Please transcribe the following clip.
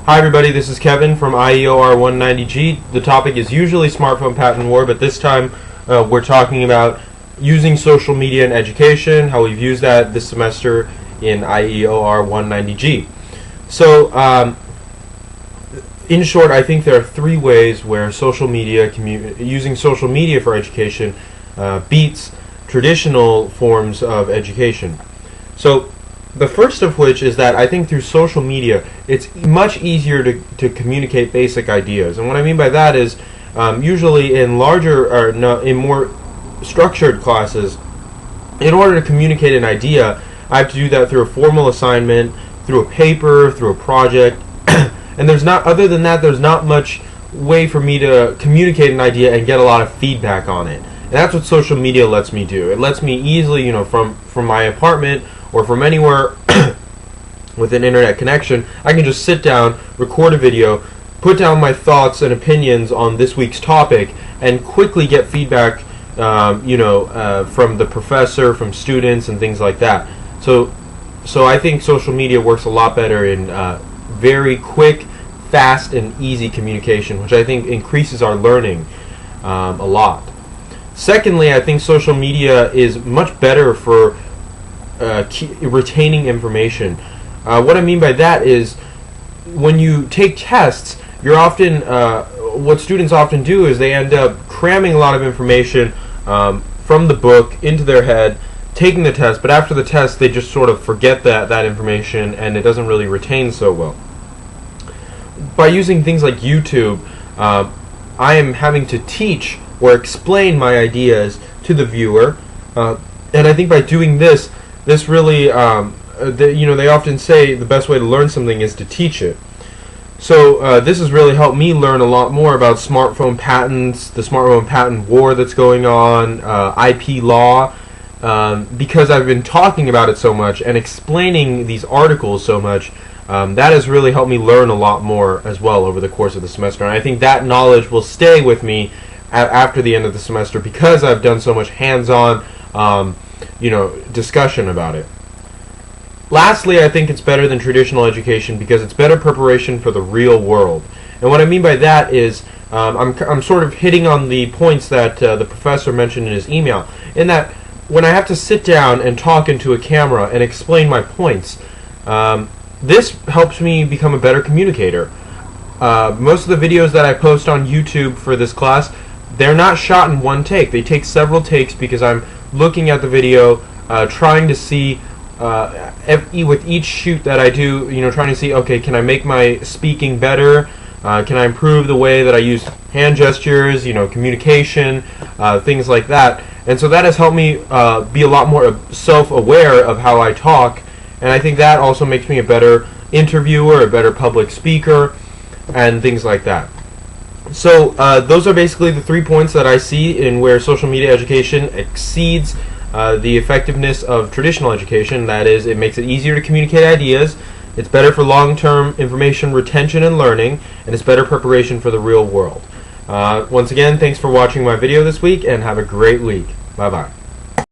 Hi everybody, this is Kevin from IEOR 190G. The topic is usually smartphone patent war, but this time we're talking about using social media in education, how we've used that this semester in IEOR 190G. So, in short, I think there are three ways where using social media for education beats traditional forms of education. So, the first of which is that I think through social media it's much easier to communicate basic ideas. And what I mean by that is usually in in more structured classes, in order to communicate an idea, I have to do that through a formal assignment, through a paper, through a project, and there's not much way for me to communicate an idea and get a lot of feedback on it. And that's what social media lets me do. It lets me easily, from my apartment or from anywhere with an internet connection, I can just sit down, record a video, put down my thoughts and opinions on this week's topic, and quickly get feedback, from the professor, from students, and things like that. So I think social media works a lot better in very quick, fast, and easy communication, which I think increases our learning a lot. Secondly, I think social media is much better for retaining information. What I mean by that is when you take tests, what students often do is they end up cramming a lot of information from the book into their head, taking the test, but after the test they just sort of forget that information and it doesn't really retain so well. By using things like YouTube, I am having to teach or explain my ideas to the viewer, and I think by doing this really, they often say the best way to learn something is to teach it. So this has really helped me learn a lot more about smartphone patents, the smartphone patent war that's going on, IP law, because I've been talking about it so much and explaining these articles so much. That has really helped me learn a lot more as well over the course of the semester, and I think that knowledge will stay with me after the end of the semester because I've done so much hands-on discussion about it. Lastly, I think it's better than traditional education because it's better preparation for the real world. And what I mean by that is I'm sort of hitting on the points that the professor mentioned in his email, in that when I have to sit down and talk into a camera and explain my points, this helps me become a better communicator. Most of the videos that I post on YouTube for this class, they're not shot in one take. They take several takes because I'm looking at the video, trying to see with each shoot that I do, trying to see, okay, can I make my speaking better? Can I improve the way that I use hand gestures, communication, things like that. And so that has helped me be a lot more self-aware of how I talk, and I think that also makes me a better interviewer, a better public speaker, and things like that. So those are basically the 3 points that I see in where social media education exceeds the effectiveness of traditional education. That is, it makes it easier to communicate ideas, it's better for long-term information retention and learning, and it's better preparation for the real world. Once again, thanks for watching my video this week, and have a great week. Bye-bye.